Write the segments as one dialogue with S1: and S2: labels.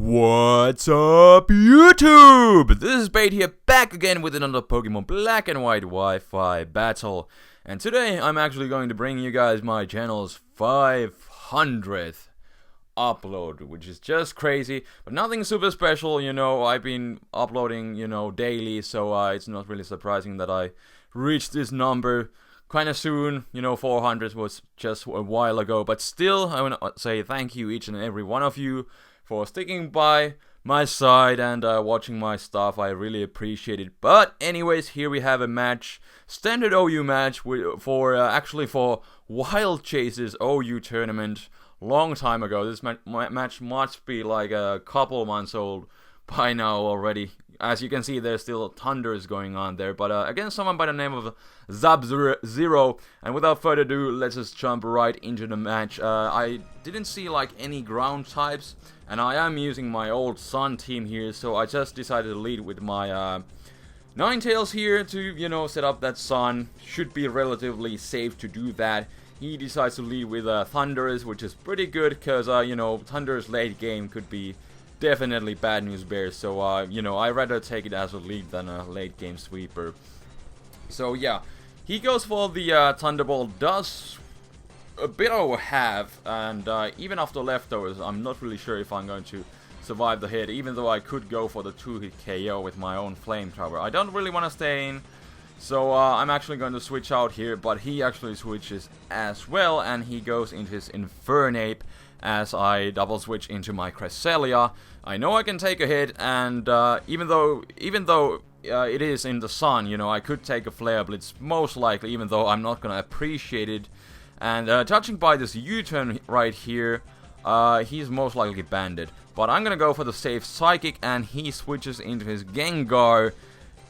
S1: What's up, YouTube? This is Spade here, back again with another Pokemon Black and White Wi-Fi battle. And today I'm actually going to bring you guys my channel's 500th upload, which is just crazy, but nothing super special. I've been uploading, daily, so it's not really surprising that I reached this number kind of soon. 400 was just a while ago, but still, I want to say thank you each and every one of you for sticking by my side and watching my stuff. I really appreciate it. But anyways, here we have a match, standard OU match for Wild Chase's OU tournament. Long time ago. This match must be like a couple months old by now already. As you can see, there's still thunders going on there, but against someone by the name of Sub-Zero. And without further ado, let's just jump right into the match. I didn't see like any ground types, and I am using my old Sun team here, so I just decided to lead with my Ninetales here to, set up that Sun. Should be relatively safe to do that. He decides to lead with Thundurus, which is pretty good, because, Thundurus late game could be definitely bad news bears, so I'd rather take it as a lead than a late game sweeper. So yeah, he goes for the Thunderbolt, does a bit of a half, and even after leftovers, I'm not really sure if I'm going to survive the hit, even though I could go for the 2-hit KO with my own Flamethrower. I don't really want to stay in, so I'm actually going to switch out here, but he actually switches as well, and he goes into his Infernape as I double switch into my Cresselia. I know I can take a hit, and even though it is in the sun, I could take a Flare Blitz most likely, even though I'm not gonna appreciate it. And judging by this U-turn right here, he's most likely banded. But I'm gonna go for the safe Psychic, and he switches into his Gengar.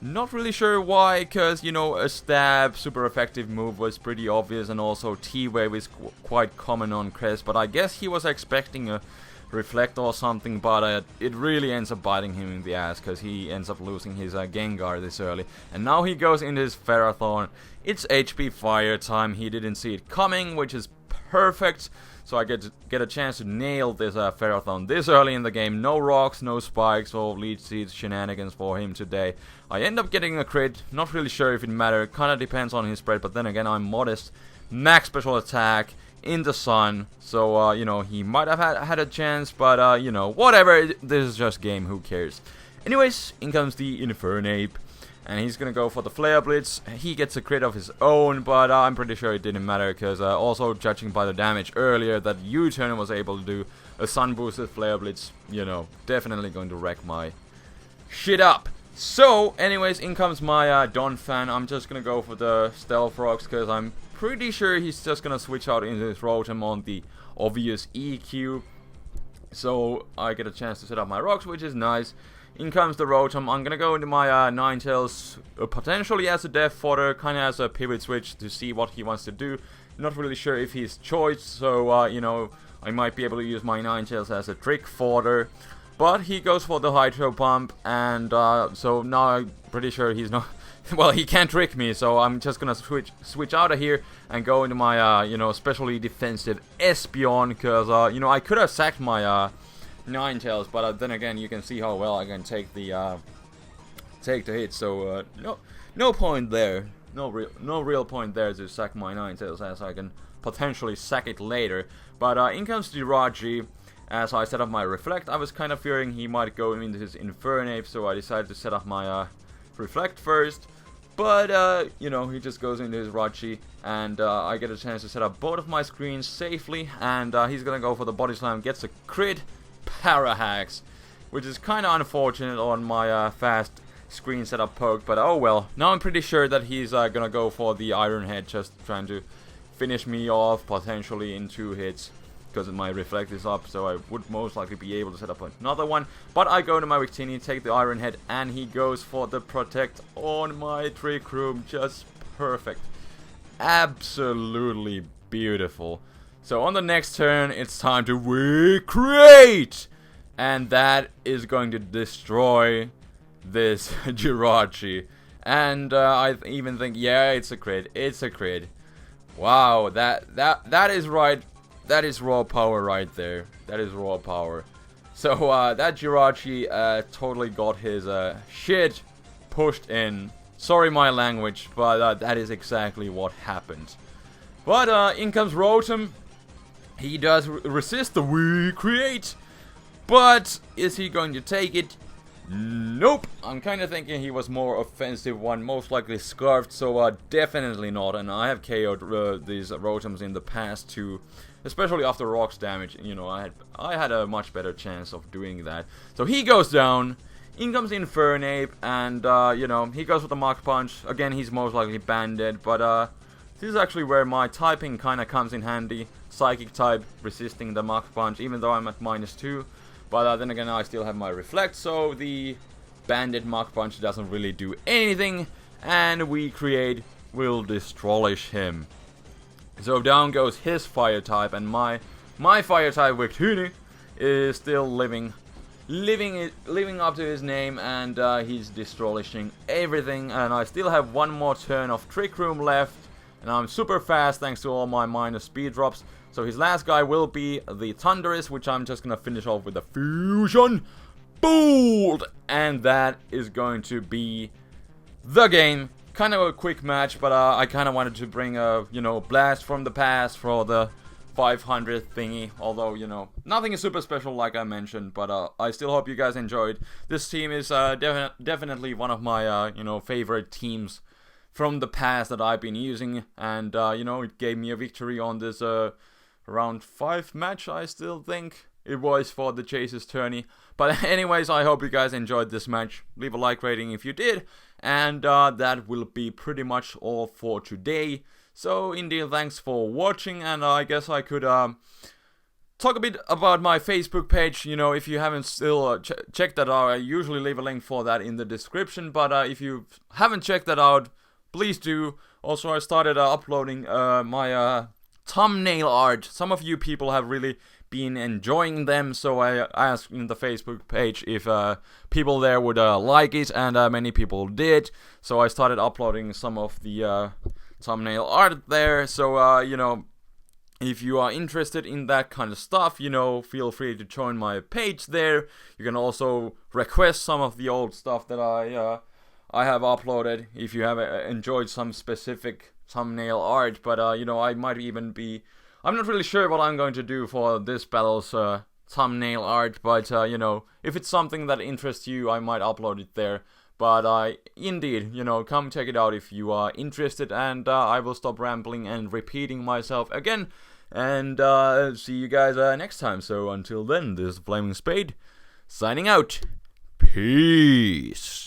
S1: Not really sure why, because, a stab, super effective move was pretty obvious, and also T-Wave is quite common on Crest, but I guess he was expecting a Reflect or something, but it really ends up biting him in the ass, because he ends up losing his Gengar this early. And now he goes into his Ferrothorn. It's HP Fire time. He didn't see it coming, which is perfect. So I get a chance to nail this Ferrothorn this early in the game. No rocks, no spikes, or lead seeds shenanigans for him today. I end up getting a crit. Not really sure if it mattered. Kind of depends on his spread, but then again, I'm modest. Max special attack in the sun. So, he might have had a chance, but, whatever. This is just game. Who cares? Anyways, in comes the Infernape. And he's gonna go for the Flare Blitz. He gets a crit of his own, but I'm pretty sure it didn't matter, because also judging by the damage earlier that U-turn was able to do, a Sun boosted Flare Blitz, definitely going to wreck my shit up. So, anyways, in comes my Donphan. I'm just gonna go for the Stealth Rocks, because I'm pretty sure he's just gonna switch out into his Rotom on the obvious EQ. So, I get a chance to set up my rocks, which is nice. In comes the Rotom. I'm gonna go into my Ninetales, potentially as a death fodder, kind of as a pivot switch to see what he wants to do. Not really sure if he's choice, so I might be able to use my Ninetales as a trick fodder. But he goes for the Hydro Pump, and so now I'm pretty sure he's not. Well, he can't trick me, so I'm just gonna switch out of here and go into my specially defensive Espeon, because I could have sacked my Ninetales, but then again, you can see how well I can take the hit. So no point there, no real point there to sack my Ninetales, as I can potentially sack it later. But in comes Jirachi. As I set up my Reflect, I was kind of fearing he might go into his Infernape, so I decided to set up my Reflect first. But he just goes into his Rachi, and I get a chance to set up both of my screens safely, and he's gonna go for the Body Slam, gets a crit. Parahacks, which is kind of unfortunate on my fast screen setup poke, but oh well. Now I'm pretty sure that he's gonna go for the Iron Head, just trying to finish me off, potentially in 2 hits, because my Reflect is up, so I would most likely be able to set up another one. But I go to my Victini, take the Iron Head, and he goes for the Protect on my Trick Room. Just perfect. Absolutely beautiful. So on the next turn, it's time to recreate! And that is going to destroy this Jirachi. And I even think, yeah, it's a crit. It's a crit. Wow, that is right. That is raw power right there. That is raw power. So that Jirachi totally got his shit pushed in. Sorry my language, but that is exactly what happened. But in comes Rotom. He does resist the we create. But is he going to take it? Nope. I'm kind of thinking he was more offensive one, most likely Scarfed, so definitely not. And I have KO'd these Rotoms in the past too, especially after Rock's damage. You know, I had a much better chance of doing that. So he goes down. In comes Infernape, and you know, he goes with the Mach Punch. Again, he's most likely banded, but this is actually where my typing kind of comes in handy. Psychic type resisting the Mach Punch, even though I'm at -2. But then again, I still have my Reflect, so the banded Mach Punch doesn't really do anything. And we create will destroyish him. So down goes his Fire type, and my Fire type Victini is still living up to his name, and he's destroying everything. And I still have one more turn of Trick Room left, and I'm super fast thanks to all my minor speed drops. So his last guy will be the Thundurus, which I'm just gonna finish off with a Fusion Bolt, and that is going to be the game. Kind of a quick match, but I kind of wanted to bring a, you know, blast from the past for the 500th thingy. Although, you know, nothing is super special like I mentioned, but I still hope you guys enjoyed. This team is definitely one of my, you know, favorite teams from the past that I've been using, and you know, it gave me a victory on this round 5 match, I still think it was, for the Chase's tourney. But anyways, I hope you guys enjoyed this match. Leave a like rating if you did, and that will be pretty much all for today. So indeed, thanks for watching, and I guess I could talk a bit about my Facebook page. You know, if you haven't still checked that out, I usually leave a link for that in the description, but if you haven't checked that out, please do. Also, I started uploading my thumbnail art. Some of you people have really been enjoying them, so I asked in the Facebook page if people there would like it, and many people did. So I started uploading some of the thumbnail art there. So you know, if you are interested in that kind of stuff, you know, feel free to join my page there. You can also request some of the old stuff that I have uploaded if you have enjoyed some specific thumbnail art. But you know, I might even be, I'm not really sure what I'm going to do for this battle's thumbnail art, but you know, if it's something that interests you, I might upload it there. But indeed, you know, come check it out if you are interested, and I will stop rambling and repeating myself again, and see you guys next time. So until then, this is TheFlamingSpade signing out. Peace.